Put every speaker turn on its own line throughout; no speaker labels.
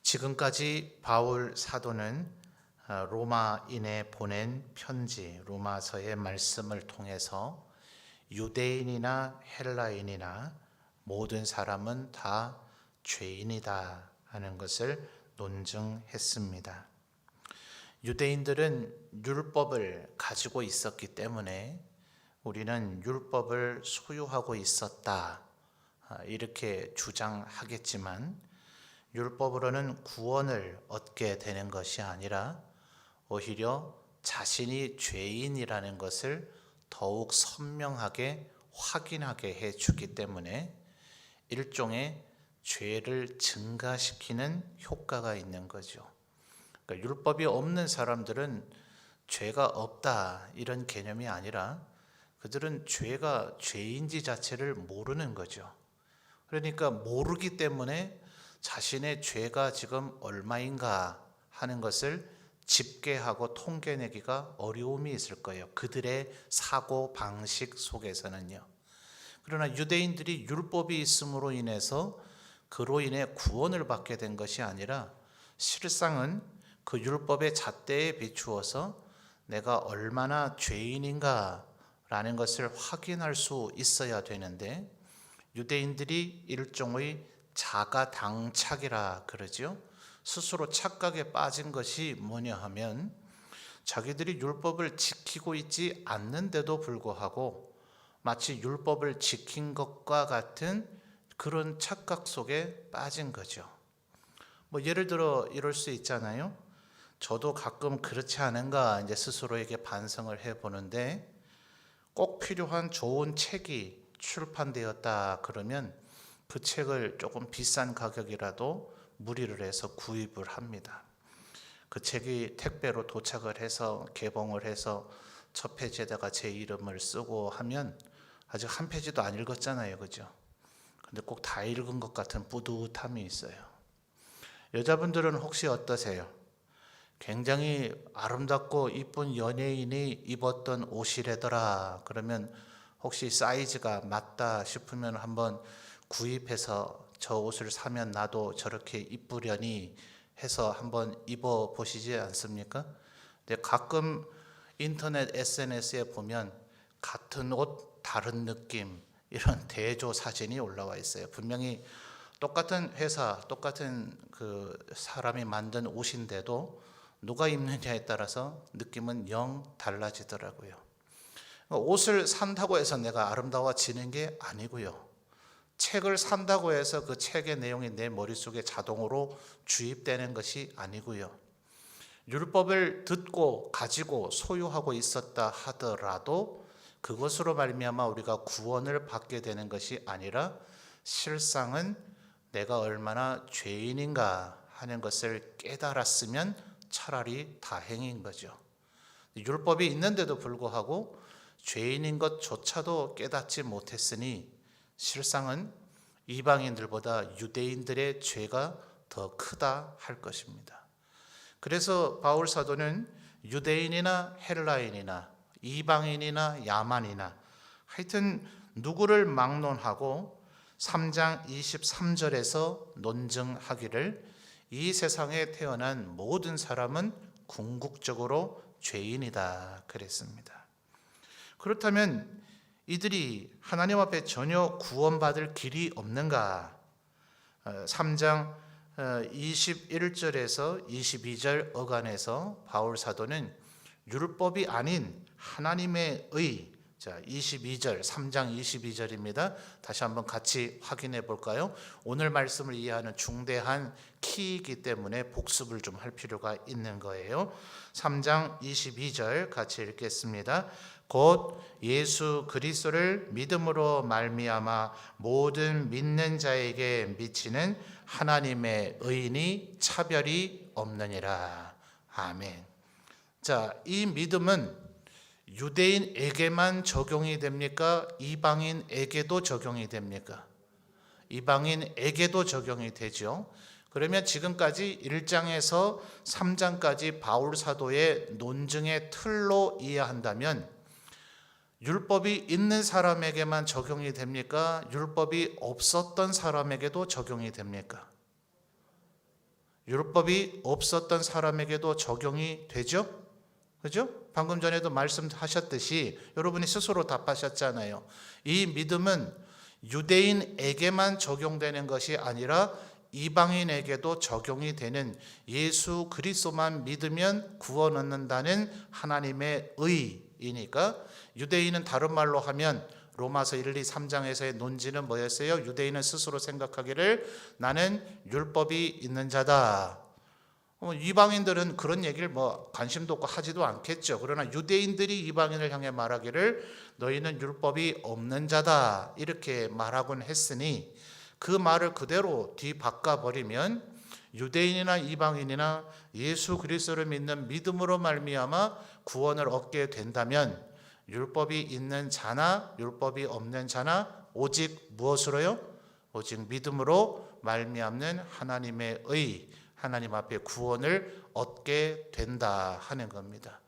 지금까지 바울 사도는 로마인에 보낸 편지, 로마서의 말씀을 통해서 유대인이나 헬라인이나 모든 사람은 다 죄인이다 하는 것을 논증했습니다. 유대인들은 율법을 가지고 있었기 때문에 우리는 율법을 소유하고 있었다 이렇게 주장하겠지만, 율법으로는 구원을 얻게 되는 것이 아니라 오히려 자신이 죄인이라는 것을 더욱 선명하게 확인하게 해주기 때문에 일종의 죄를 증가시키는 효과가 있는 거죠. 그러니까 율법이 없는 사람들은 죄가 없다 이런 개념이 아니라 그들은 죄가 죄인지 자체를 모르는 거죠. 그러니까 모르기 때문에 자신의 죄가 지금 얼마인가 하는 것을 집계하고 통계내기가 어려움이 있을 거예요. 그들의 사고 방식 속에서는요. 그러나 유대인들이 율법이 있음으로 인해서 그로 인해 구원을 받게 된 것이 아니라 실상은 그 율법의 잣대에 비추어서 내가 얼마나 죄인인가 라는 것을 확인할 수 있어야 되는데, 유대인들이 일종의 자가당착이라 그러죠. 스스로 착각에 빠진 것이 뭐냐 하면 자기들이 율법을 지키고 있지 않는데도 불구하고 마치 율법을 지킨 것과 같은 그런 착각 속에 빠진 거죠. 예를 들어 이럴 수 있잖아요. 저도 가끔 그렇지 않은가 이제 스스로에게 반성을 해보는데, 꼭 필요한 좋은 책이 출판되었다 그러면 그 책을 조금 비싼 가격이라도 무리를 해서 구입을 합니다. 그 책이 택배로 도착을 해서 개봉을 해서 첫 페이지에다가 제 이름을 쓰고 하면 아직 한 페이지도 안 읽었잖아요, 그죠? 근데 꼭 다 읽은 것 같은 뿌듯함이 있어요. 여자분들은 혹시 어떠세요? 굉장히 아름답고 이쁜 연예인이 입었던 옷이래더라 그러면 혹시 사이즈가 맞다 싶으면 한번 구입해서 저 옷을 사면 나도 저렇게 이쁘려니 해서 한번 입어 보시지 않습니까? 근데 가끔 인터넷 SNS에 보면 같은 옷 다른 느낌 이런 대조 사진이 올라와 있어요. 분명히 똑같은 회사, 똑같은 그 사람이 만든 옷인데도 누가 입느냐에 따라서 느낌은 영 달라지더라고요. 옷을 산다고 해서 내가 아름다워지는 게 아니고요. 책을 산다고 해서 그 책의 내용이 내 머릿속에 자동으로 주입되는 것이 아니고요. 율법을 듣고 가지고 소유하고 있었다 하더라도 그것으로 말미암아 우리가 구원을 받게 되는 것이 아니라 실상은 내가 얼마나 죄인인가 하는 것을 깨달았으면 차라리 다행인 거죠. 율법이 있는데도 불구하고 죄인인 것조차도 깨닫지 못했으니 실상은 이방인들보다 유대인들의 죄가 더 크다 할 것입니다. 그래서 바울 사도는 유대인이나 헬라인이나 이방인이나 야만이나 하여튼 누구를 막론하고 3장 23절에서 논증하기를 이 세상에 태어난 모든 사람은 궁극적으로 죄인이다 그랬습니다. 그렇다면 이들이 하나님 앞에 전혀 구원받을 길이 없는가? 3장 21절에서 22절 어간에서 바울 사도는 율법이 아닌 하나님의 의, 자 22절 3장 22절입니다. 다시 한번 같이 확인해 볼까요? 오늘 말씀을 이해하는 중대한 키이기 때문에 복습을 좀 할 필요가 있는 거예요. 3장 22절 같이 읽겠습니다. 곧 예수 그리스도를 믿음으로 말미암아 모든 믿는 자에게 미치는 하나님의 의인이 차별이 없느니라. 아멘. 자, 이 믿음은 유대인에게만 적용이 됩니까? 이방인에게도 적용이 됩니까? 이방인에게도 적용이 되죠. 그러면 지금까지 1장에서 3장까지 바울 사도의 논증의 틀로 이해한다면 율법이 있는 사람에게만 적용이 됩니까? 율법이 없었던 사람에게도 적용이 됩니까? 율법이 없었던 사람에게도 적용이 되죠? 그죠? 방금 전에도 말씀하셨듯이 여러분이 스스로 답하셨잖아요. 이 믿음은 유대인에게만 적용되는 것이 아니라 이방인에게도 적용이 되는, 예수 그리스도만 믿으면 구원 얻는다는 하나님의 의이니까. 유대인은 다른 말로 하면 로마서 1, 2, 3장에서의 논지는 뭐였어요? 유대인은 스스로 생각하기를 나는 율법이 있는 자다. 이방인들은 그런 얘기를 관심도 없고 하지도 않겠죠. 그러나 유대인들이 이방인을 향해 말하기를 너희는 율법이 없는 자다 이렇게 말하곤 했으니, 그 말을 그대로 뒤바꿔버리면 유대인이나 이방인이나 예수 그리스도를 믿는 믿음으로 말미암아 구원을 얻게 된다면 율법이 있는 자나 율법이 없는 자나 오직 무엇으로요? 오직 믿음으로 말미암는 하나님의 의, 하나님 앞에 구원을 얻게 된다 하는 겁니다.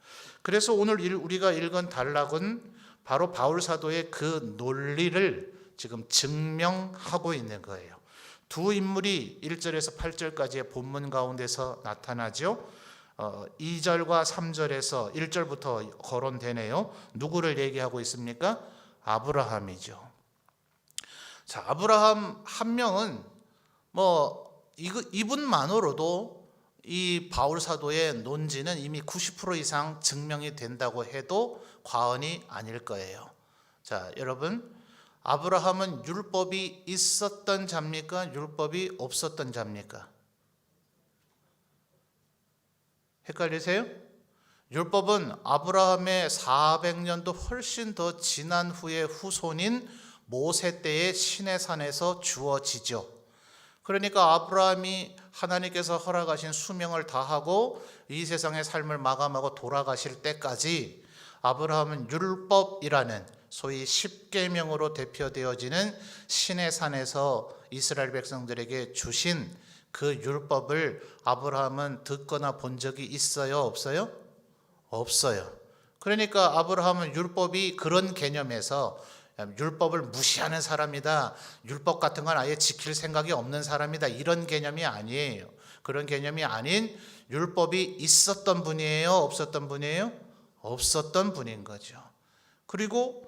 그래서 오늘 우리가 읽은 단락은 바로 바울 사도의 그 논리를 지금 증명하고 있는 거예요. 두 인물이 1절에서 8절까지의 본문 가운데서 나타나죠. 2절과 3절에서 1절부터 거론되네요. 누구를 얘기하고 있습니까? 아브라함이죠. 자, 아브라함 한 명은 이분만으로도 이 바울 사도의 논지는 이미 90% 이상 증명이 된다고 해도 과언이 아닐 거예요. 자, 여러분, 아브라함은 율법이 있었던 자입니까? 율법이 없었던 자입니까? 헷갈리세요? 율법은 아브라함의 400년도 훨씬 더 지난 후의 후손인 모세 때의 시내산에서 주어지죠. 그러니까 아브라함이 하나님께서 허락하신 수명을 다하고 이 세상의 삶을 마감하고 돌아가실 때까지 아브라함은 율법이라는 소위 십계명으로 대표되어지는 시내산에서 이스라엘 백성들에게 주신 그 율법을 아브라함은 듣거나 본 적이 있어요? 없어요? 없어요. 그러니까 아브라함은 율법이 그런 개념에서 율법을 무시하는 사람이다, 율법 같은 건 아예 지킬 생각이 없는 사람이다, 이런 개념이 아니에요. 그런 개념이 아닌 율법이 있었던 분이에요? 없었던 분이에요? 없었던 분인 거죠. 그리고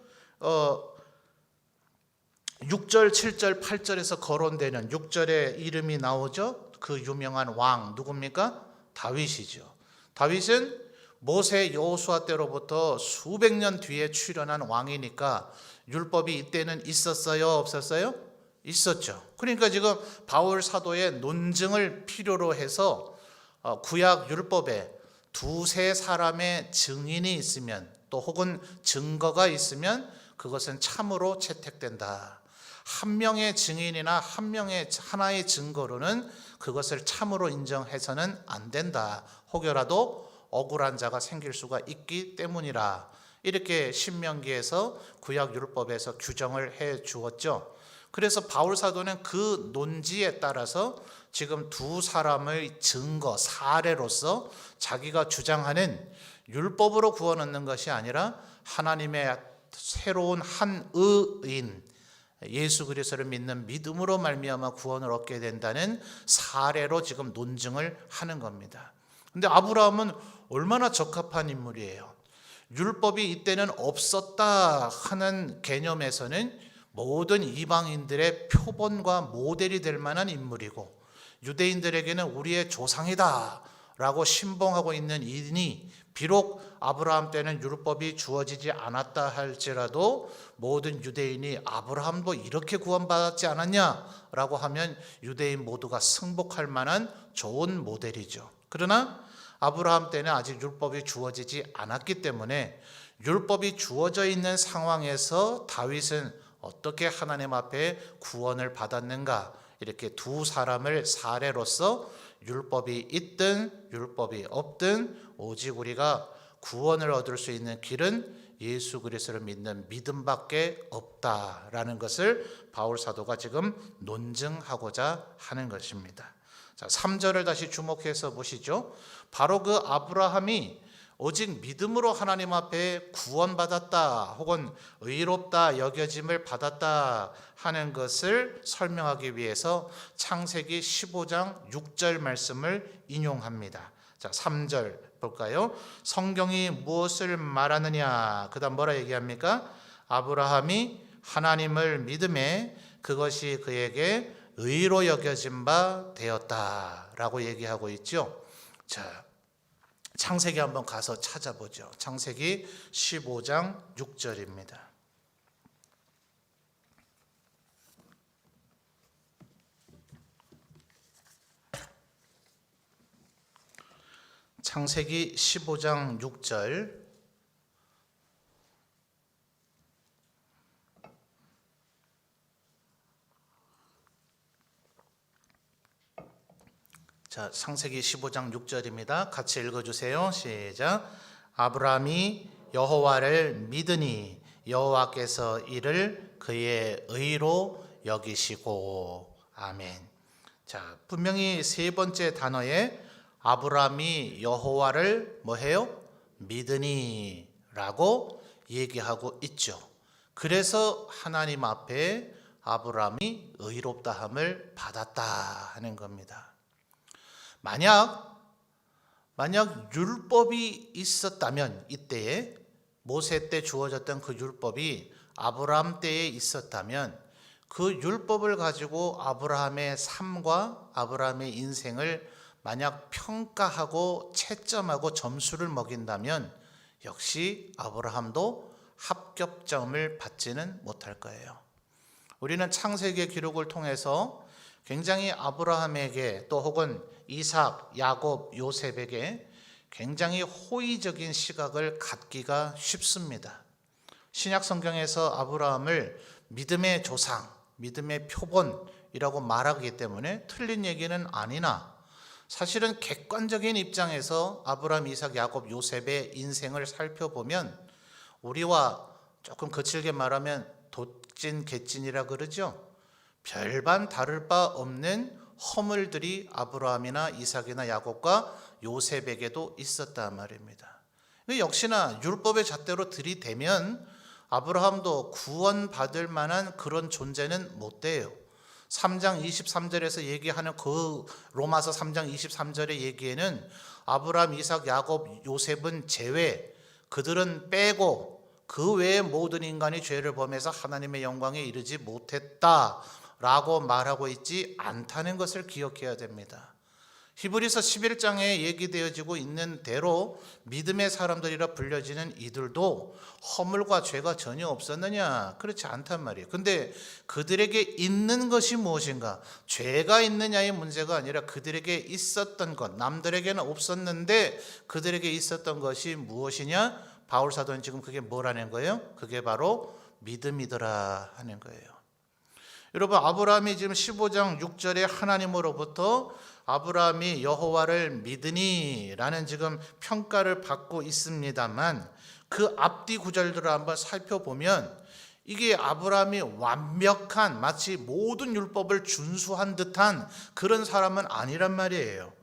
6절, 7절, 8절에서 거론되는 6절에 이름이 나오죠. 그 유명한 왕 누굽니까? 다윗이죠. 다윗은 모세 여호수아 때로부터 수백 년 뒤에 출현한 왕이니까 율법이 이때는 있었어요? 없었어요? 있었죠. 그러니까 지금 바울 사도의 논증을 필요로 해서 구약 율법에 두세 사람의 증인이 있으면, 또 혹은 증거가 있으면 그것은 참으로 채택된다. 한 명의 증인이나 하나의 증거로는 그것을 참으로 인정해서는 안 된다. 혹여라도 억울한 자가 생길 수가 있기 때문이라. 이렇게 신명기에서 구약 율법에서 규정을 해 주었죠. 그래서 바울 사도는 그 논지에 따라서 지금 두 사람의 증거, 사례로서 자기가 주장하는 율법으로 구원 얻는 것이 아니라 하나님의 새로운 한 의인 예수 그리스도를 믿는 믿음으로 말미암아 구원을 얻게 된다는 사례로 지금 논증을 하는 겁니다. 근데 아브라함은 얼마나 적합한 인물이에요. 율법이 이때는 없었다 하는 개념에서는 모든 이방인들의 표본과 모델이 될 만한 인물이고, 유대인들에게는 우리의 조상이다 라고 신봉하고 있는 이인이, 비록 아브라함 때는 율법이 주어지지 않았다 할지라도 모든 유대인이 아브라함도 이렇게 구원받았지 않았냐 라고 하면 유대인 모두가 승복할 만한 좋은 모델이죠. 그러나 아브라함 때는 아직 율법이 주어지지 않았기 때문에 율법이 주어져 있는 상황에서 다윗은 어떻게 하나님 앞에 구원을 받았는가, 이렇게 두 사람을 사례로서 율법이 있든 율법이 없든 오직 우리가 구원을 얻을 수 있는 길은 예수 그리스도를 믿는 믿음밖에 없다라는 것을 바울 사도가 지금 논증하고자 하는 것입니다. 자, 3절을 다시 주목해서 보시죠. 바로 그 아브라함이 오직 믿음으로 하나님 앞에 구원받았다 혹은 의롭다 여겨짐을 받았다 하는 것을 설명하기 위해서 창세기 15장 6절 말씀을 인용합니다. 자, 3절 볼까요? 성경이 무엇을 말하느냐? 그다음 뭐라 얘기합니까? 아브라함이 하나님을 믿음에 그것이 그에게 의로 여겨진 바 되었다라고 얘기하고 있죠. 자, 창세기 한번 가서 찾아보죠. 창세기 15장 6절입니다. 창세기 15장 6절. 자, 창세기 15장 6절입니다. 같이 읽어주세요. 시작. 아브라함이 여호와를 믿으니 여호와께서 이를 그의 의로 여기시고. 아멘. 자, 분명히 세 번째 단어에 아브라함이 여호와를 뭐해요? 믿으니 라고 얘기하고 있죠. 그래서 하나님 앞에 아브라함이 의롭다함을 받았다 하는 겁니다. 만약 율법이 있었다면, 이때에 모세 때 주어졌던 그 율법이 아브라함 때에 있었다면 그 율법을 가지고 아브라함의 삶과 아브라함의 인생을 만약 평가하고 채점하고 점수를 먹인다면 역시 아브라함도 합격점을 받지는 못할 거예요. 우리는 창세기의 기록을 통해서 굉장히 아브라함에게 또 혹은 이삭, 야곱, 요셉에게 굉장히 호의적인 시각을 갖기가 쉽습니다. 신약 성경에서 아브라함을 믿음의 조상, 믿음의 표본이라고 말하기 때문에 틀린 얘기는 아니나 사실은 객관적인 입장에서 아브라함, 이삭, 야곱, 요셉의 인생을 살펴보면 우리와 조금 거칠게 말하면 도찐 개찐이라 그러죠. 별반 다를 바 없는 허물들이 아브라함이나 이삭이나 야곱과 요셉에게도 있었단 말입니다. 역시나 율법의 잣대로 들이대면 아브라함도 구원받을 만한 그런 존재는 못 돼요. 3장 23절에서 얘기하는 그 로마서 3장 23절의 얘기에는 아브라함, 이삭, 야곱, 요셉은 제외, 그들은 빼고 그 외의 모든 인간이 죄를 범해서 하나님의 영광에 이르지 못했다라고 말하고 있지 않다는 것을 기억해야 됩니다. 히브리서 11장에 얘기되어지고 있는 대로 믿음의 사람들이라 불려지는 이들도 허물과 죄가 전혀 없었느냐? 그렇지 않단 말이에요. 근데 그들에게 있는 것이 무엇인가? 죄가 있느냐의 문제가 아니라 그들에게 있었던 것, 남들에게는 없었는데 그들에게 있었던 것이 무엇이냐? 바울 사도는 지금 그게 뭐라는 거예요? 그게 바로 믿음이더라 하는 거예요. 여러분, 아브라함이 지금 15장 6절에 하나님으로부터 아브라함이 여호와를 믿으니 라는 지금 평가를 받고 있습니다만 그 앞뒤 구절들을 한번 살펴보면 이게 아브라함이 완벽한 마치 모든 율법을 준수한 듯한 그런 사람은 아니란 말이에요.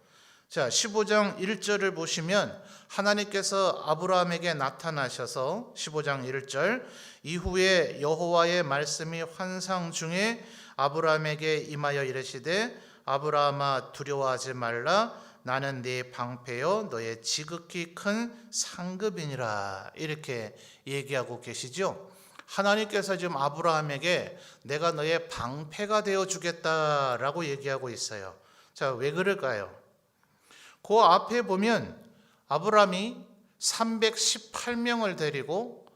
자, 15장 1절을 보시면 하나님께서 아브라함에게 나타나셔서 15장 1절 이후에 여호와의 말씀이 환상 중에 아브라함에게 임하여 이르시되 아브라함아 두려워하지 말라 나는 네 방패요 너의 지극히 큰 상급이니라 이렇게 얘기하고 계시죠. 하나님께서 지금 아브라함에게 내가 너의 방패가 되어 주겠다라고 얘기하고 있어요. 자, 왜 그럴까요? 그 앞에 보면 아브라함이 318명을 데리고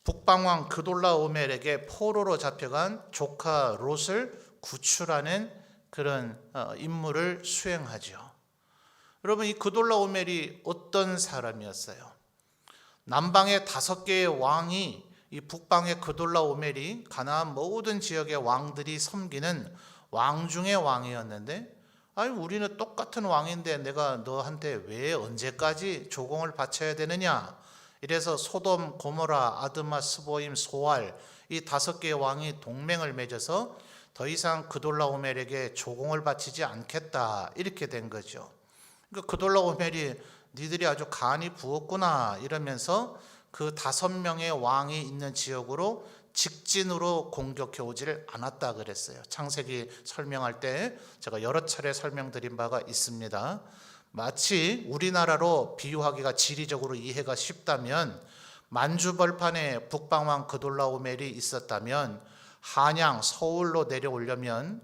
북방왕 그돌라오멜에게 포로로 잡혀간 조카 롯을 구출하는 그런 임무를 수행하죠. 여러분, 이 그돌라오멜이 어떤 사람이었어요? 남방의 5개의 왕이 이 북방의 그돌라오멜이 가나안 모든 지역의 왕들이 섬기는 왕 중의 왕이었는데 아니 우리는 똑같은 왕인데 내가 너한테 왜 언제까지 조공을 바쳐야 되느냐? 이래서 소돔, 고모라, 아드마, 스보임, 소알 이 5개의 왕이 동맹을 맺어서 더 이상 그돌라오멜에게 조공을 바치지 않겠다 이렇게 된 거죠. 그러니까 그돌라오멜이 니들이 아주 간이 부었구나 이러면서 그 5명의 왕이 있는 지역으로 직진으로 공격해 오지를 않았다 그랬어요. 창세기 설명할 때 제가 여러 차례 설명드린 바가 있습니다. 마치 우리나라로 비유하기가 지리적으로 이해가 쉽다면 만주벌판에 북방왕 그돌라오멜이 있었다면 한양, 서울로 내려오려면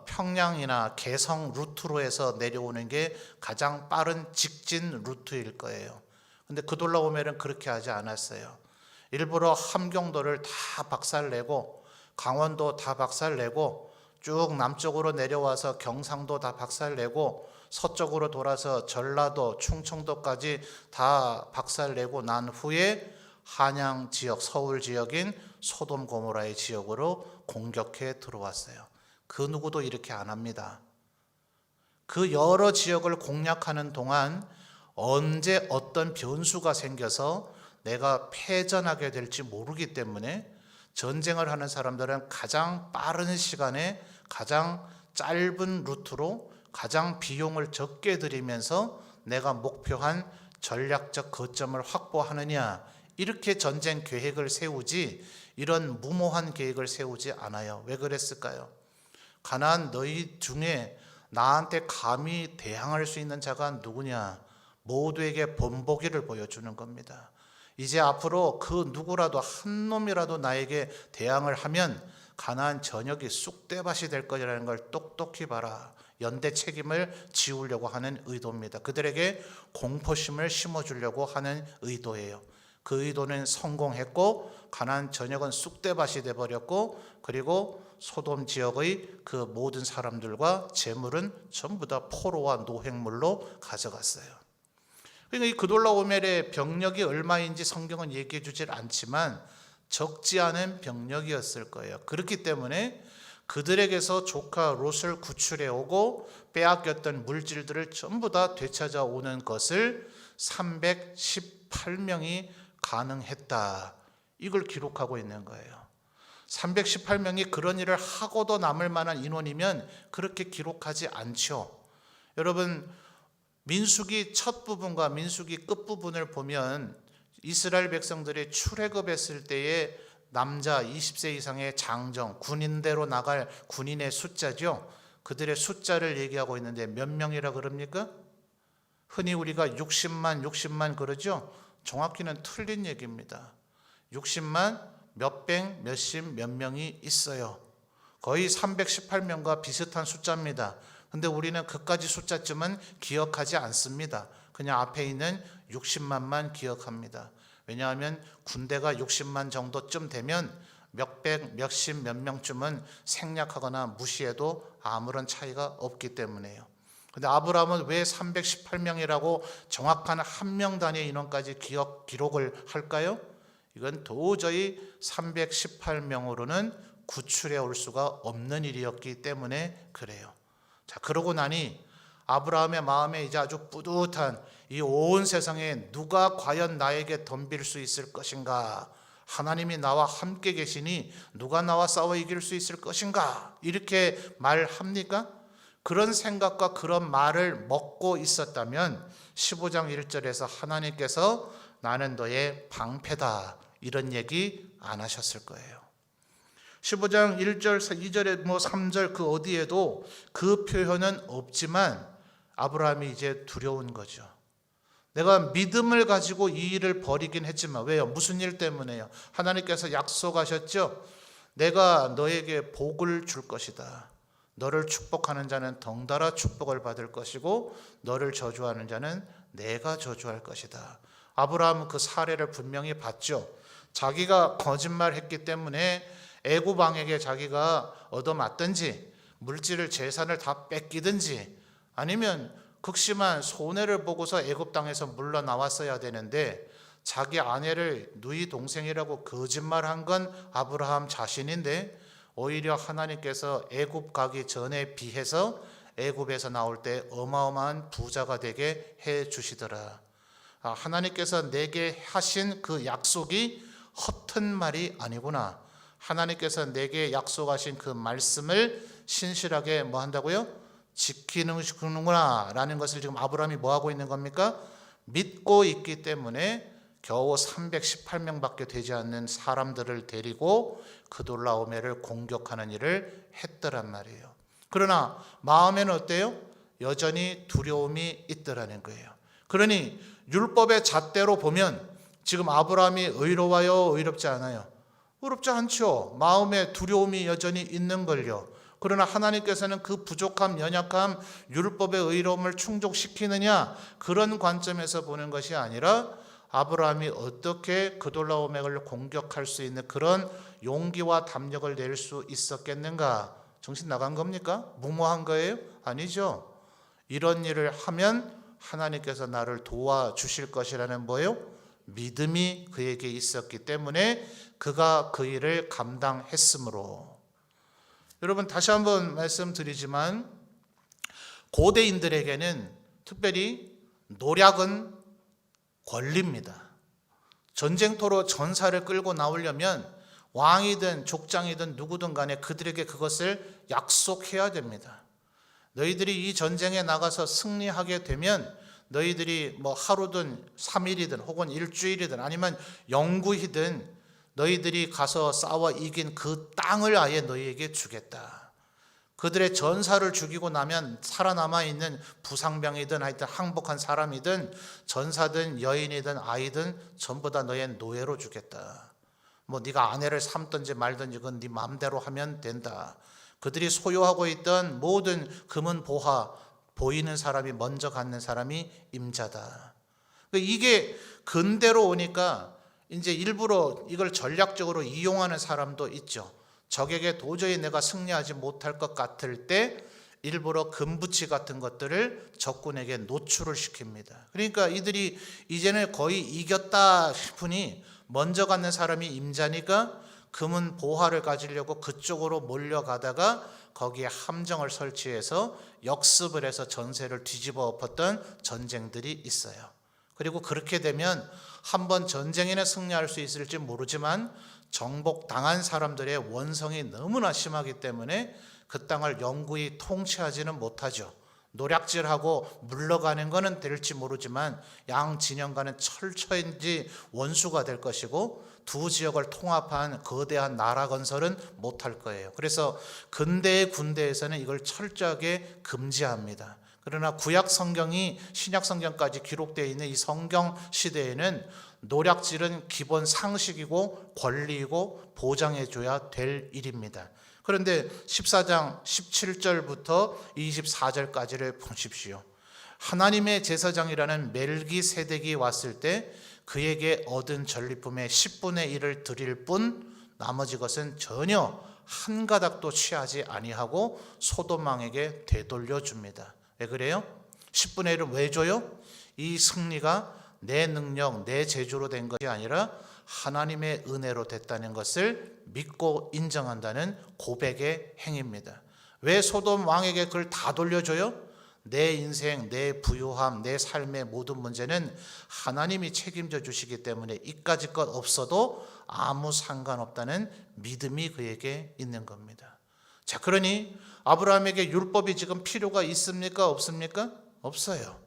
평양이나 개성 루트로 해서 내려오는 게 가장 빠른 직진 루트일 거예요. 근데 그돌라오멜은 그렇게 하지 않았어요. 일부러 함경도를 다 박살내고 강원도 다 박살내고 쭉 남쪽으로 내려와서 경상도 다 박살내고 서쪽으로 돌아서 전라도, 충청도까지 다 박살내고 난 후에 한양 지역, 서울 지역인 소돔 고모라의 지역으로 공격해 들어왔어요. 그 누구도 이렇게 안 합니다. 그 여러 지역을 공략하는 동안 언제 어떤 변수가 생겨서 내가 패전하게 될지 모르기 때문에 전쟁을 하는 사람들은 가장 빠른 시간에 가장 짧은 루트로 가장 비용을 적게 들이면서 내가 목표한 전략적 거점을 확보하느냐, 이렇게 전쟁 계획을 세우지 이런 무모한 계획을 세우지 않아요. 왜 그랬을까요? 가나안 너희 중에 나한테 감히 대항할 수 있는 자가 누구냐? 모두에게 본보기를 보여주는 겁니다. 이제 앞으로 그 누구라도 한 놈이라도 나에게 대항을 하면 가나안 전역이 쑥대밭이 될 거라는 걸 똑똑히 봐라. 연대 책임을 지우려고 하는 의도입니다. 그들에게 공포심을 심어주려고 하는 의도예요. 그 의도는 성공했고 가나안 전역은 쑥대밭이 돼버렸고, 그리고 소돔 지역의 그 모든 사람들과 재물은 전부 다 포로와 노획물로 가져갔어요. 그러니까 이 그돌라오멜의 병력이 얼마인지 성경은 얘기해 주질 않지만 적지 않은 병력이었을 거예요. 그렇기 때문에 그들에게서 조카 롯을 구출해 오고 빼앗겼던 물질들을 전부 다 되찾아 오는 것을 318명이 가능했다. 이걸 기록하고 있는 거예요. 318명이 그런 일을 하고도 남을 만한 인원이면 그렇게 기록하지 않죠. 여러분, 민수기 첫 부분과 민수기 끝 부분을 보면 이스라엘 백성들이 출애굽했을 때의 남자 20세 이상의 장정, 군인대로 나갈 군인의 숫자죠. 그들의 숫자를 얘기하고 있는데 몇 명이라 그럽니까? 흔히 우리가 60만 그러죠. 정확히는 틀린 얘기입니다. 60만 몇백, 몇십, 몇 명이 있어요. 거의 318명과 비슷한 숫자입니다. 근데 우리는 그까지 숫자쯤은 기억하지 않습니다. 그냥 앞에 있는 60만만 기억합니다. 왜냐하면 군대가 60만 정도쯤 되면 몇백, 몇십, 몇 명쯤은 생략하거나 무시해도 아무런 차이가 없기 때문에요. 근데 아브라함은 왜 318명이라고 정확한 한 명 단위의 인원까지 기록을 할까요? 이건 도저히 318명으로는 구출해 올 수가 없는 일이었기 때문에 그래요. 자, 그러고 나니 아브라함의 마음에 이제 아주 뿌듯한, 이 온 세상에 누가 과연 나에게 덤빌 수 있을 것인가? 하나님이 나와 함께 계시니 누가 나와 싸워 이길 수 있을 것인가? 이렇게 말합니까? 그런 생각과 그런 말을 먹고 있었다면 15장 1절에서 하나님께서 나는 너의 방패다, 이런 얘기 안 하셨을 거예요. 15장 1절, 2절에 3절 그 어디에도 그 표현은 없지만 아브라함이 이제 두려운 거죠. 내가 믿음을 가지고 이 일을 벌이긴 했지만, 왜요? 무슨 일 때문에요? 하나님께서 약속하셨죠. 내가 너에게 복을 줄 것이다. 너를 축복하는 자는 덩달아 축복을 받을 것이고 너를 저주하는 자는 내가 저주할 것이다. 아브라함은 그 사례를 분명히 봤죠. 자기가 거짓말했기 때문에 애굽 왕에게 자기가 얻어맞든지 물질을, 재산을 다 뺏기든지 아니면 극심한 손해를 보고서 애굽 땅에서 물러나왔어야 되는데 자기 아내를 누이 동생이라고 거짓말한 건 아브라함 자신인데 오히려 하나님께서 애굽 가기 전에 비해서 애굽에서 나올 때 어마어마한 부자가 되게 해 주시더라. 하나님께서 내게 하신 그 약속이 허튼 말이 아니구나. 하나님께서 내게 약속하신 그 말씀을 신실하게 뭐 한다고요? 지키는구나 라는 것을 지금 아브라함이 뭐 하고 있는 겁니까? 믿고 있기 때문에 겨우 318명밖에 되지 않는 사람들을 데리고 그돌라오메를 공격하는 일을 했더란 말이에요. 그러나 마음에는 어때요? 여전히 두려움이 있더라는 거예요. 그러니 율법의 잣대로 보면 지금 아브라함이 의로워요? 의롭지 않아요? 의롭지 않죠. 마음에 두려움이 여전히 있는걸요. 그러나 하나님께서는 그 부족함, 연약함, 율법의 의로움을 충족시키느냐, 그런 관점에서 보는 것이 아니라 아브라함이 어떻게 그돌라오메를 공격할 수 있는 그런 용기와 담력을 낼 수 있었겠는가? 정신 나간 겁니까? 무모한 거예요? 아니죠. 이런 일을 하면 하나님께서 나를 도와주실 것이라는 뭐예요? 믿음이 그에게 있었기 때문에 그가 그 일을 감당했으므로. 여러분, 다시 한번 말씀드리지만 고대인들에게는 특별히 노략은 권리입니다. 전쟁터로 전사를 끌고 나오려면 왕이든 족장이든 누구든 간에 그들에게 그것을 약속해야 됩니다. 너희들이 이 전쟁에 나가서 승리하게 되면 너희들이 뭐 하루든 3일이든 혹은 일주일이든 아니면 영구이든 너희들이 가서 싸워 이긴 그 땅을 아예 너희에게 주겠다. 그들의 전사를 죽이고 나면 살아남아 있는 부상병이든 하여튼 항복한 사람이든 전사든 여인이든 아이든 전부 다 너의 노예로 주겠다. 뭐 네가 아내를 삼든지 말든지 그건 네 마음대로 하면 된다. 그들이 소유하고 있던 모든 금은 보화, 보이는 사람이 먼저 갖는 사람이 임자다. 이게 근대로 오니까 이제 일부러 이걸 전략적으로 이용하는 사람도 있죠. 적에게 도저히 내가 승리하지 못할 것 같을 때 일부러 금부치 같은 것들을 적군에게 노출을 시킵니다. 그러니까 이들이 이제는 거의 이겼다 싶으니 먼저 갖는 사람이 임자니까 금은 보화를 가지려고 그쪽으로 몰려가다가 거기에 함정을 설치해서 역습을 해서 전세를 뒤집어 엎었던 전쟁들이 있어요. 그리고 그렇게 되면 한번 전쟁에는 승리할 수 있을지 모르지만 정복당한 사람들의 원성이 너무나 심하기 때문에 그 땅을 영구히 통치하지는 못하죠. 노략질하고 물러가는 것은 될지 모르지만 양 진영과는 철저히 원수가 될 것이고 두 지역을 통합한 거대한 나라 건설은 못할 거예요. 그래서 근대의 군대에서는 이걸 철저하게 금지합니다. 그러나 구약 성경이 신약 성경까지 기록되어 있는 이 성경 시대에는 노략질은 기본 상식이고 권리이고 보장해줘야 될 일입니다. 그런데 14장 17절부터 24절까지를 보십시오. 하나님의 제사장이라는 멜기세덱이 왔을 때 그에게 얻은 전리품의 10분의 1을 드릴 뿐 나머지 것은 전혀 한 가닥도 취하지 아니하고 소돔 왕에게 되돌려 줍니다. 왜 그래요? 10분의 1을 왜 줘요? 이 승리가 내 능력, 내 재주로 된 것이 아니라 하나님의 은혜로 됐다는 것을 믿고 인정한다는 고백의 행위입니다. 왜 소돔 왕에게 그걸 다 돌려줘요? 내 인생, 내 부유함, 내 삶의 모든 문제는 하나님이 책임져 주시기 때문에 이까짓 것 없어도 아무 상관없다는 믿음이 그에게 있는 겁니다. 자, 그러니 아브라함에게 율법이 지금 필요가 있습니까? 없습니까? 없어요.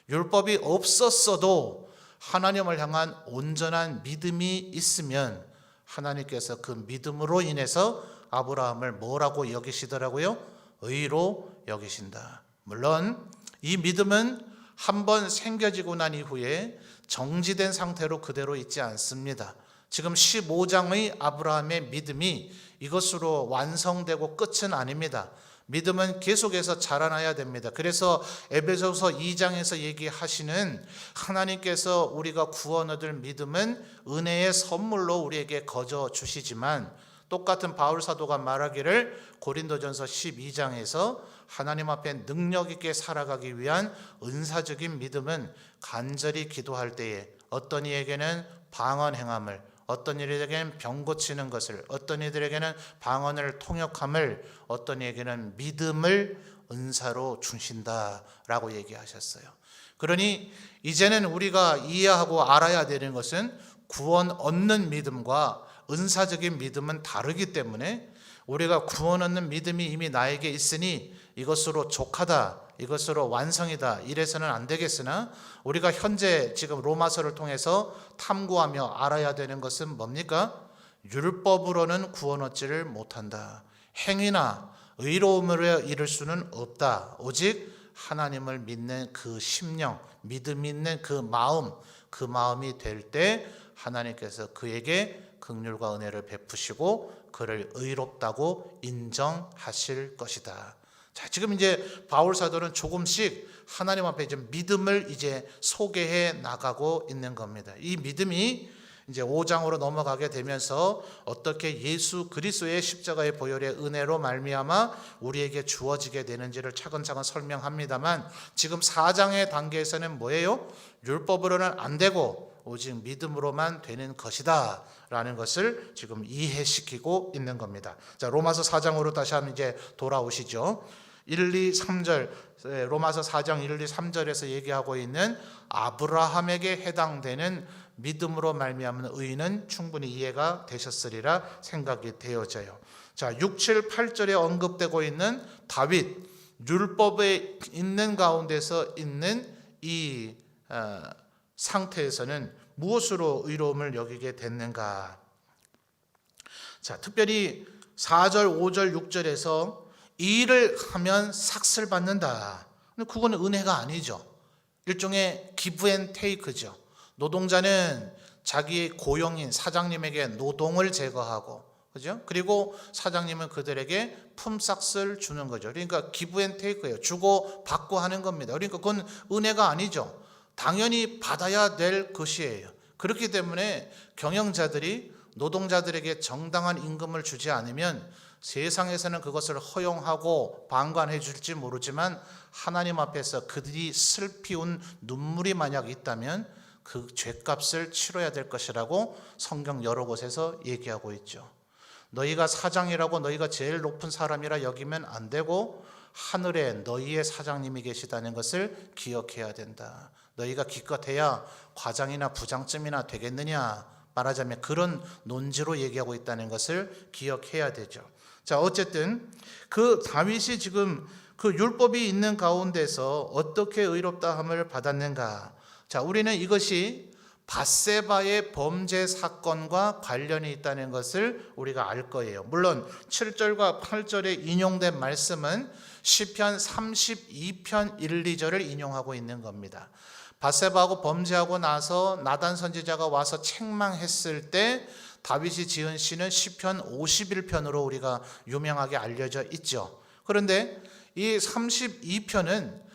율법이 없었어도 하나님을 향한 온전한 믿음이 있으면 하나님께서 그 믿음으로 인해서 아브라함을 뭐라고 여기시더라고요? 의로 여기신다. 물론 이 믿음은 한번 생겨지고 난 이후에 정지된 상태로 그대로 있지 않습니다. 지금 15장의 아브라함의 믿음이 이것으로 완성되고 끝은 아닙니다. 믿음은 계속해서 자라나야 됩니다. 그래서 에베소서 2장에서 얘기하시는 하나님께서 우리가 구원 얻을 믿음은 은혜의 선물로 우리에게 거저 주시지만 똑같은 바울 사도가 말하기를 고린도전서 12장에서 하나님 앞에 능력 있게 살아가기 위한 은사적인 믿음은 간절히 기도할 때에 어떤 이에게는 방언 행함을, 어떤 이들에게는 병 고치는 것을, 어떤 이들에게는 방언을 통역함을, 어떤 이에게는 믿음을 은사로 주신다라고 얘기하셨어요. 그러니 이제는 우리가 이해하고 알아야 되는 것은 구원 얻는 믿음과 은사적인 믿음은 다르기 때문에 우리가 구원 얻는 믿음이 이미 나에게 있으니 이것으로 족하다, 이것으로 완성이다 이래서는 안 되겠으나 우리가 현재 지금 로마서를 통해서 탐구하며 알아야 되는 것은 뭡니까? 율법으로는 구원 얻지를 못한다. 행위나 의로움으로 이룰 수는 없다. 오직 하나님을 믿는 그 심령, 믿음 있는 그 마음이 될 때 하나님께서 그에게 긍휼과 은혜를 베푸시고 그를 의롭다고 인정하실 것이다. 자, 지금 이제 바울 사도는 조금씩 하나님 앞에 이제 믿음을 이제 소개해 나가고 있는 겁니다. 이 믿음이 이제 5장으로 넘어가게 되면서 어떻게 예수 그리스도의 십자가의 보혈의 은혜로 말미암아 우리에게 주어지게 되는지를 차근차근 설명합니다만 지금 4장의 단계에서는 뭐예요? 율법으로는 안 되고 오직 믿음으로만 되는 것이다 라는 것을 지금 이해시키고 있는 겁니다. 자, 로마서 4장으로 다시 한번 이제 돌아오시죠. 1, 2, 3절 로마서 4장 1, 2, 3절에서 얘기하고 있는 아브라함에게 해당되는 믿음으로 말미암은 의는 충분히 이해가 되셨으리라 생각이 되어져요. 자, 6, 7, 8절에 언급되고 있는 다윗 율법에 있는 가운데서 있는 이 상태에서는 무엇으로 의로움을 여기게 됐는가? 자, 특별히 4절, 5절, 6절에서 이 일을 하면 삭슬 받는다. 근데 그건 은혜가 아니죠. 일종의 기브 앤 테이크죠. 노동자는 자기의 고용인 사장님에게 노동을 제거하고, 그죠? 그리고 사장님은 그들에게 품삯을 주는 거죠. 그러니까 기브 앤 테이크예요. 주고 받고 하는 겁니다. 그러니까 그건 은혜가 아니죠. 당연히 받아야 될 것이에요. 그렇기 때문에 경영자들이 노동자들에게 정당한 임금을 주지 않으면 세상에서는 그것을 허용하고 방관해 줄지 모르지만 하나님 앞에서 그들이 슬피운 눈물이 만약 있다면 그 죄값을 치러야 될 것이라고 성경 여러 곳에서 얘기하고 있죠. 너희가 사장이라고 너희가 제일 높은 사람이라 여기면 안 되고 하늘에 너희의 사장님이 계시다는 것을 기억해야 된다. 너희가 기껏해야 과장이나 부장쯤이나 되겠느냐, 말하자면 그런 논지로 얘기하고 있다는 것을 기억해야 되죠. 자, 어쨌든 그 다윗이 지금 그 율법이 있는 가운데서 어떻게 의롭다함을 받았는가? 자, 우리는 이것이 밧세바의 범죄 사건과 관련이 있다는 것을 우리가 알 거예요. 물론 7절과 8절에 인용된 말씀은 시편 32편 1, 2절을 인용하고 있는 겁니다. 밧세바하고 범죄하고 나서 나단 선지자가 와서 책망했을 때 다윗이 지은 시는 시편 51편으로 우리가 유명하게 알려져 있죠. 그런데 이 32편은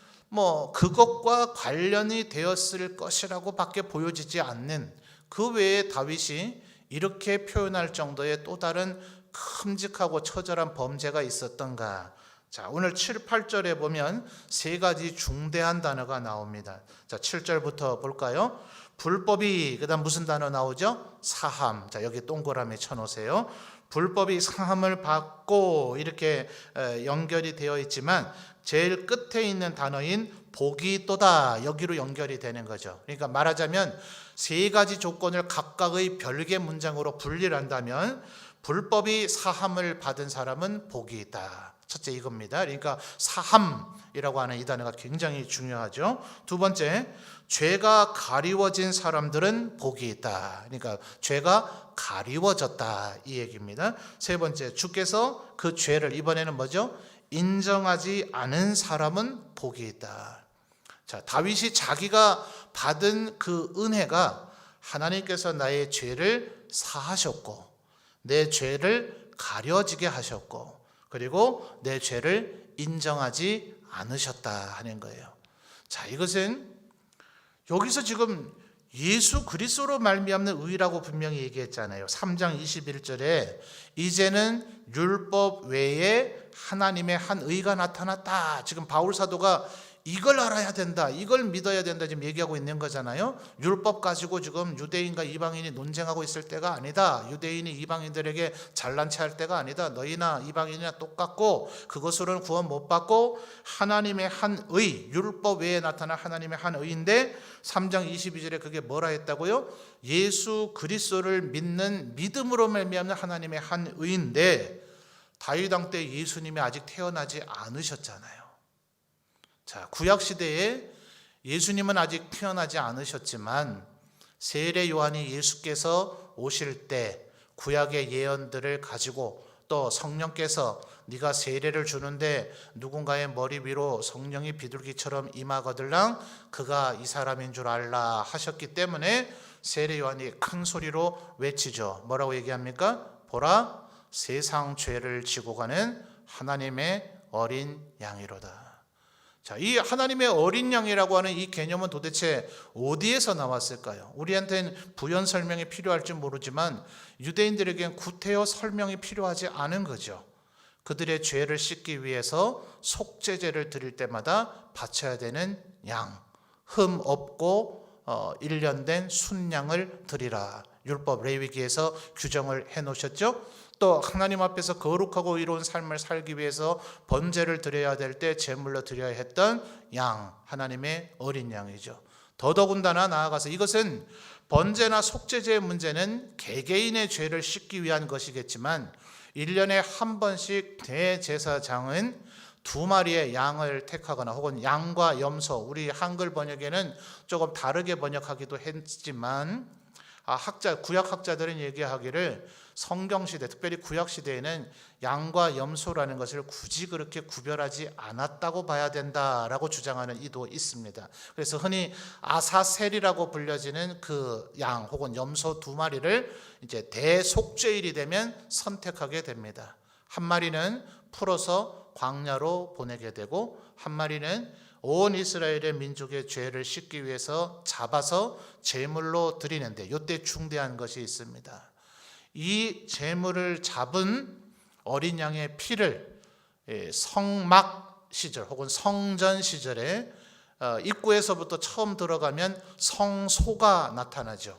그것과 관련이 되었을 것이라고 밖에 보여지지 않는, 그 외에 다윗이 이렇게 표현할 정도의 또 다른 큼직하고 처절한 범죄가 있었던가? 자, 오늘 7, 8절에 보면 세 가지 중대한 단어가 나옵니다. 자, 7절부터 볼까요? 불법이, 그 다음 무슨 단어 나오죠? 사함. 자, 여기 동그라미 쳐놓으세요. 불법이 사함을 받고 이렇게 연결이 되어 있지만 제일 끝에 있는 단어인 복이 또다, 여기로 연결이 되는 거죠. 그러니까 말하자면 세 가지 조건을 각각의 별개 문장으로 분리를 한다면 불법이 사함을 받은 사람은 복이 있다. 첫째 이겁니다. 그러니까 사함이라고 하는 이 단어가 굉장히 중요하죠. 두 번째, 죄가 가리워진 사람들은 복이 있다. 그러니까 죄가 가리워졌다, 이 얘기입니다. 세 번째, 주께서 그 죄를 이번에는 뭐죠? 인정하지 않은 사람은 복이 있다. 자, 다윗이 자기가 받은 그 은혜가 하나님께서 나의 죄를 사하셨고 내 죄를 가려지게 하셨고 그리고 내 죄를 인정하지 않으셨다 하는 거예요. 자, 이것은 여기서 지금 예수 그리스도로 말미암는 의라고 분명히 얘기했잖아요. 3장 21절에 이제는 율법 외에 하나님의 한 의가 나타났다. 지금 바울 사도가 이걸 알아야 된다, 이걸 믿어야 된다 지금 얘기하고 있는 거잖아요. 율법 가지고 지금 유대인과 이방인이 논쟁하고 있을 때가 아니다. 유대인이 이방인들에게 잘난 체할 때가 아니다. 너희나 이방인이나 똑같고 그것으로는 구원 못 받고 하나님의 한 의, 율법 외에 나타난 하나님의 한 의인데 3장 22절에 그게 뭐라 했다고요? 예수 그리스도를 믿는 믿음으로 말미암는 하나님의 한 의인데 다윗 왕 때 예수님이 아직 태어나지 않으셨잖아요. 자, 구약 시대에 예수님은 아직 태어나지 않으셨지만 세례 요한이 예수께서 오실 때 구약의 예언들을 가지고 또 성령께서 네가 세례를 주는데 누군가의 머리 위로 성령이 비둘기처럼 임하거들랑 그가 이 사람인 줄 알라 하셨기 때문에 세례 요한이 큰 소리로 외치죠. 뭐라고 얘기합니까? 보라, 세상 죄를 지고 가는 하나님의 어린 양이로다. 자, 이 하나님의 어린 양이라고 하는 이 개념은 도대체 어디에서 나왔을까요? 우리한테는 부연 설명이 필요할지 모르지만 유대인들에겐 구태여 설명이 필요하지 않은 거죠. 그들의 죄를 씻기 위해서 속죄제를 드릴 때마다 바쳐야 되는 양, 흠 없고 1년 된 순양을 드리라. 율법 레위기에서 규정을 해놓으셨죠. 또 하나님 앞에서 거룩하고 의로운 삶을 살기 위해서 번제를 드려야 될 때 제물로 드려야 했던 양, 하나님의 어린 양이죠. 더더군다나 나아가서 이것은 번제나 속죄제의 문제는 개개인의 죄를 씻기 위한 것이겠지만 1년에 한 번씩 대제사장은 2마리의 양을 택하거나 혹은 양과 염소, 우리 한글 번역에는 조금 다르게 번역하기도 했지만 구약 학자들은 얘기하기를 성경시대, 특별히 구약시대에는 양과 염소라는 것을 굳이 그렇게 구별하지 않았다고 봐야 된다라고 주장하는 이도 있습니다. 그래서 흔히 아사셀이라고 불려지는 그 양 혹은 염소 2마리를 이제 대속죄일이 되면 선택하게 됩니다. 한 마리는 풀어서 광야로 보내게 되고 한 마리는 온 이스라엘의 민족의 죄를 씻기 위해서 잡아서 제물로 드리는데 이때 중대한 것이 있습니다. 이 제물을 잡은 어린 양의 피를 성막 시절 혹은 성전 시절에 입구에서부터 처음 들어가면 성소가 나타나죠.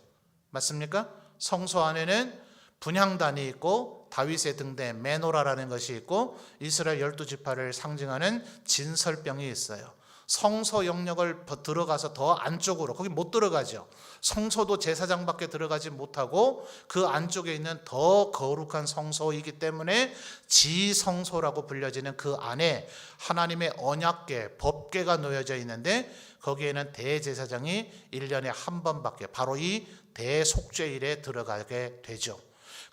맞습니까? 성소 안에는 분향단이 있고 다윗의 등대 메노라라는 것이 있고 이스라엘 12지파를 상징하는 진설병이 있어요. 성소 영역을 들어가서 더 안쪽으로, 거기 못 들어가죠. 성소도 제사장밖에 들어가지 못하고 그 안쪽에 있는 더 거룩한 성소이기 때문에 지성소라고 불려지는 그 안에 하나님의 언약궤, 법궤가 놓여져 있는데 거기에는 대제사장이 1년에 한 번밖에, 바로 이 대속죄일에 들어가게 되죠.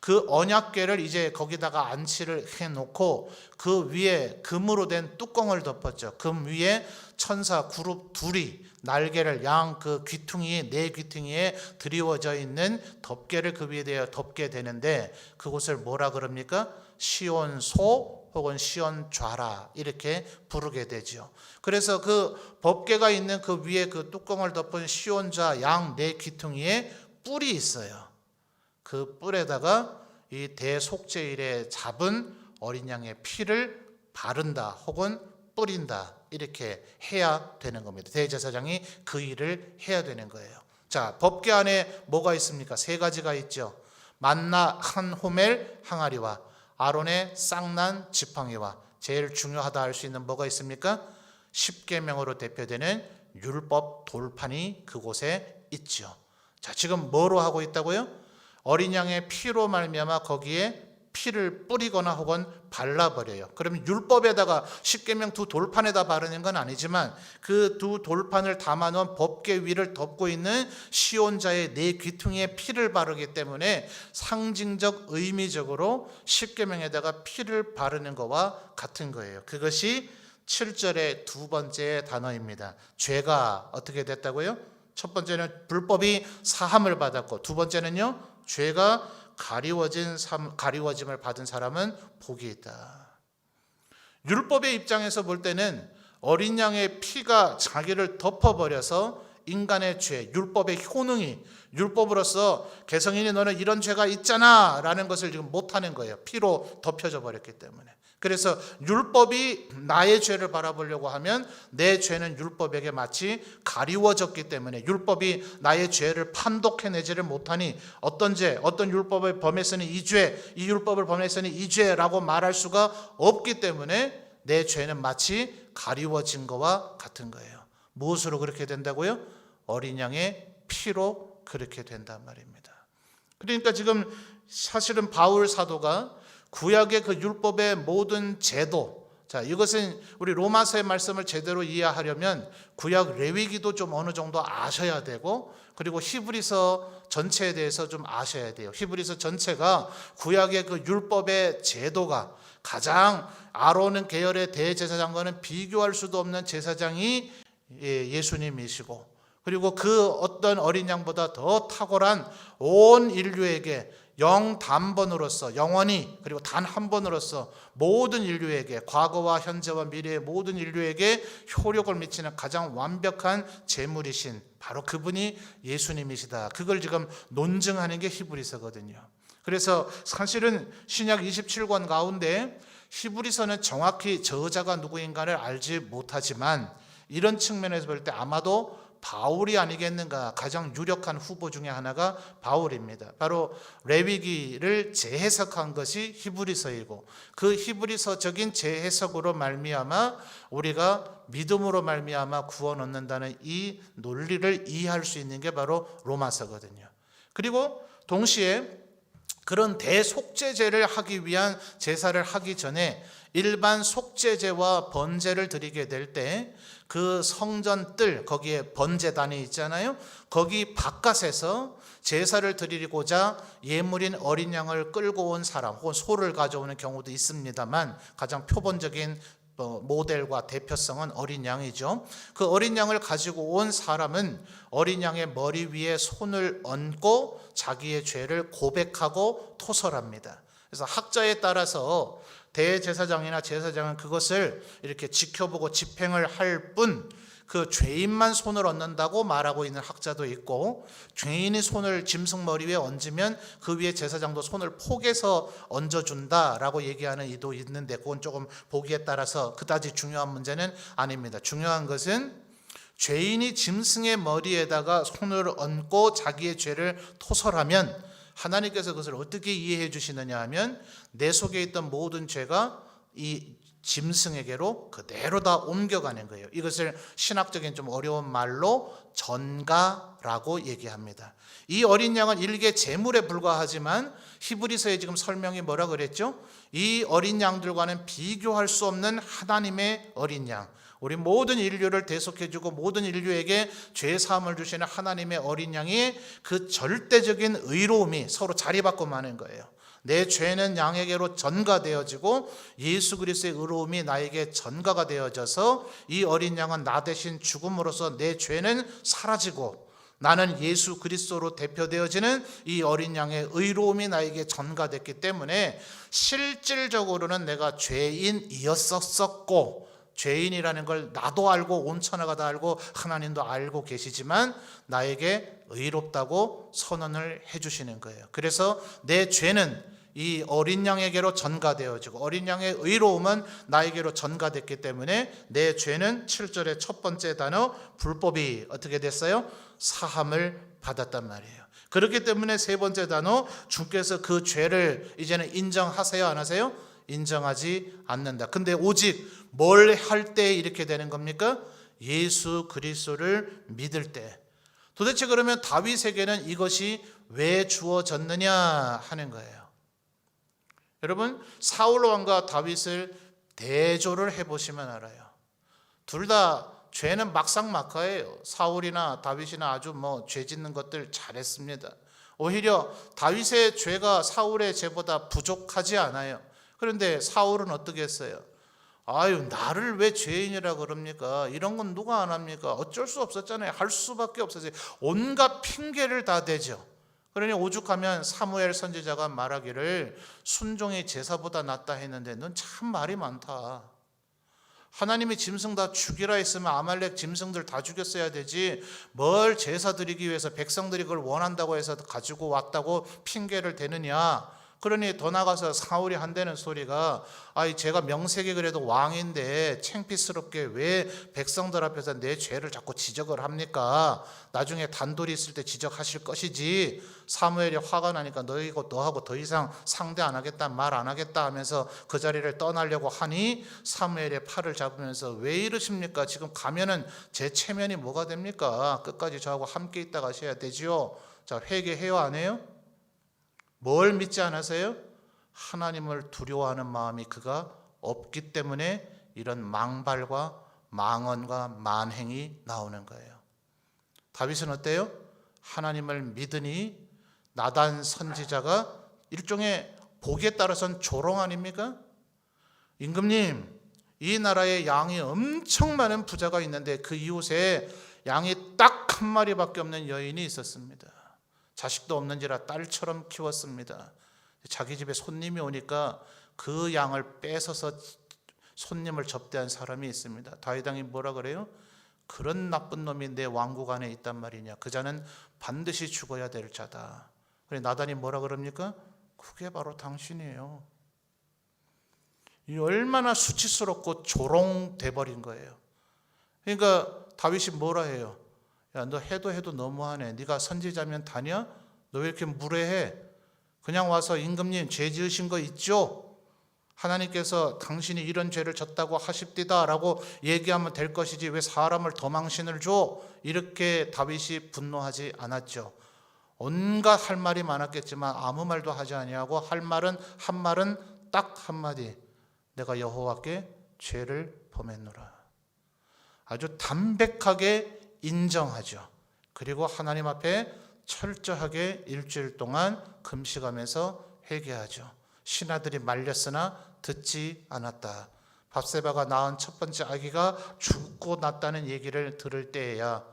그 언약궤를 이제 거기다가 안치를 해놓고 그 위에 금으로 된 뚜껑을 덮었죠. 금 위에 천사 그룹 둘이 날개를 양 그 귀퉁이 네 귀퉁이에 드리워져 있는 덮개를 그 위에 대어 덮게 되는데 그곳을 뭐라 그럽니까? 시온소 혹은 시온좌라 이렇게 부르게 되죠. 그래서 그 법궤가 있는 그 위에 그 뚜껑을 덮은 시온좌 양 네 귀퉁이에 뿔이 있어요. 그 뿔에다가 이 대속죄일에 잡은 어린 양의 피를 바른다 혹은 뿌린다 이렇게 해야 되는 겁니다. 대제사장이 그 일을 해야 되는 거예요. 자, 법궤 안에 뭐가 있습니까? 3가지가 있죠. 만나 한 호멜 항아리와 아론의 쌍난 지팡이와 제일 중요하다 할 수 있는 뭐가 있습니까? 십계명으로 대표되는 율법 돌판이 그곳에 있죠. 자, 지금 뭐로 하고 있다고요? 어린 양의 피로 말미암아 거기에 피를 뿌리거나 혹은 발라버려요. 그러면 율법에다가 십계명 2 돌판에다 바르는 건 아니지만 그 2 돌판을 담아놓은 법궤 위를 덮고 있는 시온자의 4 귀퉁이에 피를 바르기 때문에 상징적 의미적으로 십계명에다가 피를 바르는 것과 같은 거예요. 그것이 7절의 2번째 단어입니다. 죄가 어떻게 됐다고요? 첫 불법이 사함을 받았고 2번째는요 죄가 가리워짐을 받은 사람은 복이 있다. 율법의 입장에서 볼 때는 어린 양의 피가 자기를 덮어버려서 인간의 죄, 율법의 효능이 율법으로서 개성인이 너는 이런 죄가 있잖아 라는 것을 지금 못하는 거예요. 피로 덮여져 버렸기 때문에. 그래서 율법이 나의 죄를 바라보려고 하면 내 죄는 율법에게 마치 가리워졌기 때문에 율법이 나의 죄를 판독해내지를 못하니 어떤 죄, 어떤 율법을 범했으니 이 죄, 이 율법을 범했으니 이 죄라고 말할 수가 없기 때문에 내 죄는 마치 가리워진 것과 같은 거예요. 무엇으로 그렇게 된다고요? 어린 양의 피로 그렇게 된단 말입니다. 그러니까 지금 사실은 바울 사도가 구약의 그 율법의 모든 제도, 자, 이것은 우리 로마서의 말씀을 제대로 이해하려면 구약 레위기도 좀 어느 정도 아셔야 되고, 그리고 히브리서 전체에 대해서 좀 아셔야 돼요. 히브리서 전체가 구약의 그 율법의 제도가 가장 아론은 계열의 대제사장과는 비교할 수도 없는 제사장이 예수님이시고, 그리고 그 어떤 어린 양보다 더 탁월한 온 인류에게 영단번으로서 영원히, 그리고 단 한 번으로서 모든 인류에게, 과거와 현재와 미래의 모든 인류에게 효력을 미치는 가장 완벽한 제물이신 바로 그분이 예수님이시다. 그걸 지금 논증하는 게 히브리서거든요. 그래서 사실은 신약 27권 가운데 히브리서는 정확히 저자가 누구인가를 알지 못하지만, 이런 측면에서 볼 때 아마도 바울이 아니겠는가. 가장 유력한 후보 중에 하나가 바울입니다. 바로 레위기를 재해석한 것이 히브리서이고, 그 히브리서적인 재해석으로 말미암아 우리가 믿음으로 말미암아 구원 얻는다는 이 논리를 이해할 수 있는 게 바로 로마서거든요. 그리고 동시에 그런 대속죄제를 하기 위한 제사를 하기 전에 일반 속죄제와 번제를 드리게 될 때 그 성전 뜰, 거기에 번제단이 있잖아요. 거기 바깥에서 제사를 드리고자 예물인 어린 양을 끌고 온 사람, 혹은 소를 가져오는 경우도 있습니다만, 가장 표본적인 모델과 대표성은 어린 양이죠. 그 어린 양을 가지고 온 사람은 어린 양의 머리 위에 손을 얹고 자기의 죄를 고백하고 토설합니다. 그래서 학자에 따라서 대제사장이나 제사장은 그것을 이렇게 지켜보고 집행을 할 뿐, 그 죄인만 손을 얹는다고 말하고 있는 학자도 있고, 죄인이 손을 짐승 머리 위에 얹으면 그 위에 제사장도 손을 포개서 얹어준다라고 얘기하는 이도 있는데, 그건 조금 보기에 따라서 그다지 중요한 문제는 아닙니다. 중요한 것은 죄인이 짐승의 머리에다가 손을 얹고 자기의 죄를 토설하면 하나님께서 그것을 어떻게 이해해 주시느냐 하면, 내 속에 있던 모든 죄가 이 짐승에게로 그대로 다 옮겨가는 거예요. 이것을 신학적인 좀 어려운 말로 전가라고 얘기합니다. 이 어린 양은 일개 제물에 불과하지만 히브리서에 지금 설명이 뭐라 그랬죠? 이 어린 양들과는 비교할 수 없는 하나님의 어린 양, 우리 모든 인류를 대속해주고 모든 인류에게 죄사함을 주시는 하나님의 어린 양이 그 절대적인 의로움이 서로 자리바꿔 마는 거예요. 내 죄는 양에게로 전가되어지고 예수 그리스도의 의로움이 나에게 전가가 되어져서 이 어린 양은 나 대신 죽음으로써 내 죄는 사라지고, 나는 예수 그리스도로 대표되어지는 이 어린 양의 의로움이 나에게 전가됐기 때문에 실질적으로는 내가 죄인이었었고, 죄인이라는 걸 나도 알고 온 천하가 다 알고 하나님도 알고 계시지만 나에게 의롭다고 선언을 해주시는 거예요. 그래서 내 죄는 이 어린 양에게로 전가되어지고, 어린 양의 의로움은 나에게로 전가됐기 때문에 내 죄는 7절의 첫 번째 단어 불법이 어떻게 됐어요? 사함을 받았단 말이에요. 그렇기 때문에 세 번째 단어, 주께서 그 죄를 이제는 인정하세요, 안 하세요? 인정하지 않는다. 근데 오직 뭘 할 때 이렇게 되는 겁니까? 예수 그리스도를 믿을 때. 도대체 그러면 다윗에게는 이것이 왜 주어졌느냐 하는 거예요. 여러분, 사울 왕과 다윗을 대조를 해보시면 알아요. 둘 다 죄는 막상막하예요. 사울이나 다윗이나 아주 죄 짓는 것들 잘했습니다. 오히려 다윗의 죄가 사울의 죄보다 부족하지 않아요. 그런데 사울은 어떻게 했어요? 아유, 나를 왜 죄인이라 그럽니까? 이런 건 누가 안 합니까? 어쩔 수 없었잖아요. 할 수밖에 없었어요. 온갖 핑계를 다 대죠. 그러니 오죽하면 사무엘 선지자가 말하기를 순종이 제사보다 낫다 했는데 넌 참 말이 많다. 하나님이 짐승 다 죽이라 했으면 아말렉 짐승들 다 죽였어야 되지, 뭘 제사 드리기 위해서 백성들이 그걸 원한다고 해서 가지고 왔다고 핑계를 대느냐. 그러니 더 나가서 사울이 한다는 소리가, 제가 명색이 그래도 왕인데 창피스럽게 왜 백성들 앞에서 내 죄를 자꾸 지적을 합니까? 나중에 단둘이 있을 때 지적하실 것이지, 사무엘이 화가 나니까 너하고 더 이상 상대 안 하겠다, 말 안 하겠다 하면서 그 자리를 떠나려고 하니 사무엘의 팔을 잡으면서 왜 이러십니까? 지금 가면은 제 체면이 뭐가 됩니까? 끝까지 저하고 함께 있다 가셔야 되지요. 자, 회개해요, 안 해요? 뭘 믿지 않으세요? 하나님을 두려워하는 마음이 그가 없기 때문에 이런 망발과 망언과 만행이 나오는 거예요. 다윗은 어때요? 하나님을 믿으니 나단 선지자가 일종의 복에 따라서는 조롱 아닙니까? 임금님, 이 나라에 양이 엄청 많은 부자가 있는데 그 이웃에 양이 딱 한 마리밖에 없는 여인이 있었습니다. 자식도 없는지라 딸처럼 키웠습니다. 자기 집에 손님이 오니까 그 양을 뺏어서 손님을 접대한 사람이 있습니다. 다윗 왕이 뭐라 그래요? 그런 나쁜 놈이 내 왕국 안에 있단 말이냐. 그 자는 반드시 죽어야 될 자다. 그래 나단이 뭐라 그럽니까? 그게 바로 당신이에요. 이 얼마나 수치스럽고 조롱돼 버린 거예요. 그러니까 다윗이 뭐라 해요? 야, 너 해도 너무하네. 네가 선지자면 다냐? 너 왜 이렇게 무례해? 그냥 와서 임금님 죄 지으신 거 있죠? 하나님께서 당신이 이런 죄를 졌다고 하십디다 라고 얘기하면 될 것이지 왜 사람을 도망신을 줘? 이렇게 다윗이 분노하지 않았죠. 온갖 할 말이 많았겠지만 아무 말도 하지 아니하고 할 말은 한 말은 딱 한마디. 내가 여호와께 죄를 범했노라. 아주 담백하게 인정하죠. 그리고 하나님 앞에 철저하게 일주일 동안 금식하면서 회개하죠. 신하들이 말렸으나 듣지 않았다. 밧세바가 낳은 첫 번째 아기가 죽고 났다는 얘기를 들을 때에야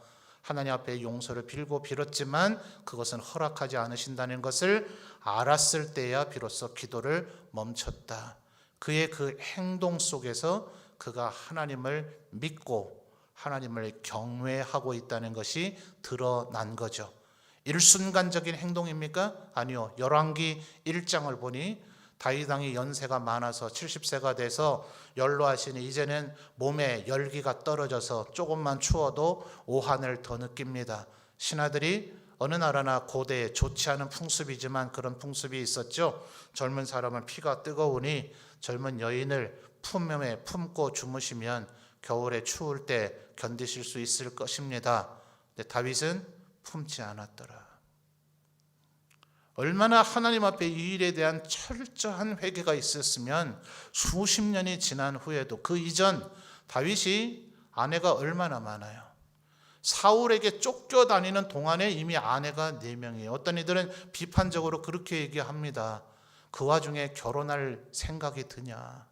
하나님 앞에 용서를 빌었지만 그것은 허락하지 않으신다는 것을 알았을 때야 비로소 기도를 멈췄다. 그의 그 행동 속에서 그가 하나님을 믿고 하나님을 경외하고 있다는 것이 드러난 거죠. 일순간적인 행동입니까? 아니요. 열왕기 1장을 보니 다윗 왕이 연세가 많아서 70세가 돼서 연로하시니 이제는 몸에 열기가 떨어져서 조금만 추워도 오한을 더 느낍니다. 신하들이 어느 나라나 고대에 좋지 않은 풍습이지만 그런 풍습이 있었죠. 젊은 사람은 피가 뜨거우니 젊은 여인을 품에 품고 주무시면 겨울에 추울 때 견디실 수 있을 것입니다. 근데 다윗은 품지 않았더라. 얼마나 하나님 앞에 이 일에 대한 철저한 회개가 있었으면 수십 년이 지난 후에도 그 이전 다윗이 아내가 얼마나 많아요. 사울에게 쫓겨다니는 동안에 이미 아내가 4명이에요. 어떤 이들은 비판적으로 그렇게 얘기합니다. 그 와중에 결혼할 생각이 드냐.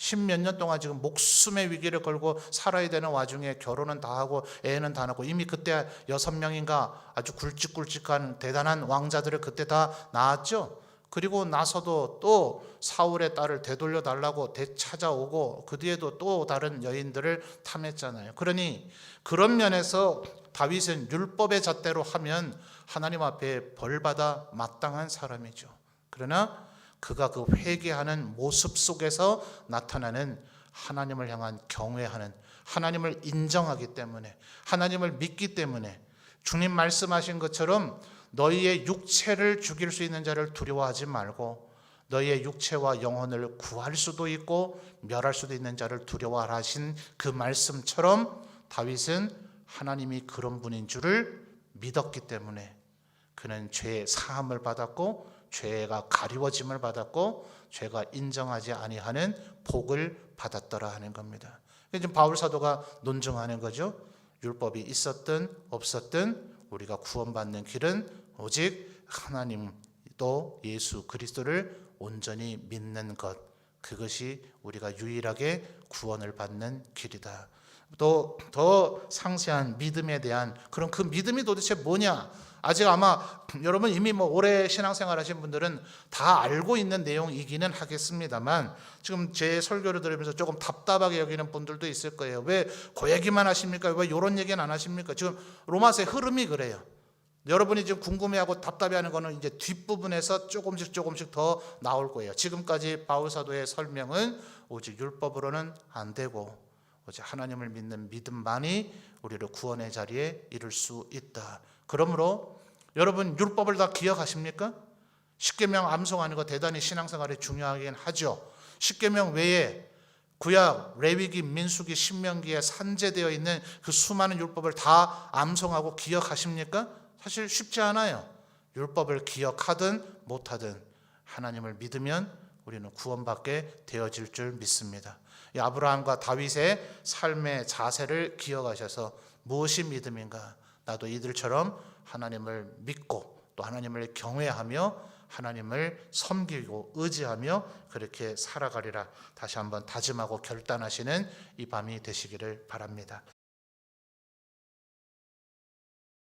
10몇 년 동안 지금 목숨의 위기를 걸고 살아야 되는 와중에 결혼은 다 하고 애는 다 낳고 이미 그때 6명인가 아주 굵직굵직한 대단한 왕자들을 그때 다 낳았죠. 그리고 나서도 또 사울의 딸을 되돌려 달라고 되찾아오고 그 뒤에도 또 다른 여인들을 탐했잖아요. 그러니 그런 면에서 다윗은 율법의 잣대로 하면 하나님 앞에 벌받아 마땅한 사람이죠. 그러나 그가 그 회개하는 모습 속에서 나타나는 하나님을 향한 경외하는, 하나님을 인정하기 때문에, 하나님을 믿기 때문에 주님 말씀하신 것처럼 너희의 육체를 죽일 수 있는 자를 두려워하지 말고 너희의 육체와 영혼을 구할 수도 있고 멸할 수도 있는 자를 두려워하라 하신 그 말씀처럼 다윗은 하나님이 그런 분인 줄을 믿었기 때문에 그는 죄의 사함을 받았고 죄가 가리워짐을 받았고 죄가 인정하지 아니하는 복을 받았더라 하는 겁니다. 지금 바울 사도가 논증하는 거죠. 율법이 있었든 없었든 우리가 구원받는 길은 오직 하나님 또 예수 그리스도를 온전히 믿는 것, 그것이 우리가 유일하게 구원을 받는 길이다. 또 더 상세한 믿음에 대한 그런 그 믿음이 도대체 뭐냐? 아직 아마 여러분 이미 오래 신앙생활 하신 분들은 다 알고 있는 내용이기는 하겠습니다만 지금 제 설교를 들으면서 조금 답답하게 여기는 분들도 있을 거예요. 왜 그 얘기만 하십니까? 왜 이런 얘기는 안 하십니까? 지금 로마서의 흐름이 그래요. 여러분이 지금 궁금해하고 답답해하는 거는 이제 뒷부분에서 조금씩 더 나올 거예요. 지금까지 바울 사도의 설명은 오직 율법으로는 안 되고 오직 하나님을 믿는 믿음만이 우리를 구원의 자리에 이룰 수 있다. 그러므로 여러분 율법을 다 기억하십니까? 십계명 암송하는 거 대단히 신앙생활에 중요하긴 하죠. 십계명 외에 구약, 레위기, 민수기, 신명기에 산재되어 있는 그 수많은 율법을 다 암송하고 기억하십니까? 사실 쉽지 않아요. 율법을 기억하든 못하든 하나님을 믿으면 우리는 구원받게 되어질 줄 믿습니다. 이 아브라함과 다윗의 삶의 자세를 기억하셔서 무엇이 믿음인가? 나도 이들처럼 하나님을 믿고 또 하나님을 경외하며 하나님을 섬기고 의지하며 그렇게 살아가리라 다시 한번 다짐하고 결단하시는 이 밤이 되시기를 바랍니다.